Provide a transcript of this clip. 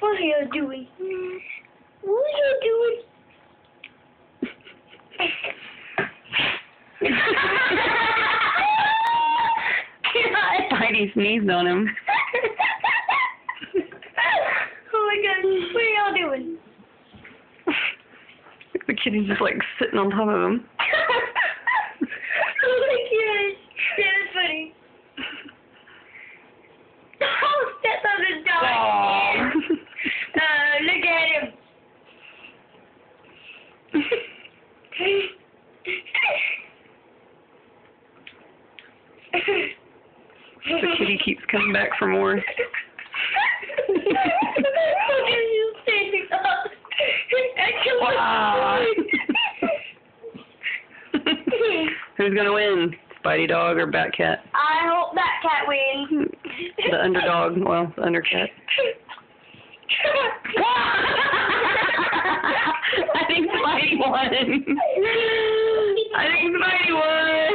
What are you doing? What are you doing? Spidey sneezed on him. Oh my god, what are y'all doing? The kitty's just like sitting on top of him. Oh my god, that's funny. Oh, that's on the dog. Look at him. The kitty keeps coming back for more. Wow. Who's gonna win? Spidey dog or Batcat? I hope that cat wins. The underdog, well, the undercat. I think Spidey won. I think Spidey won.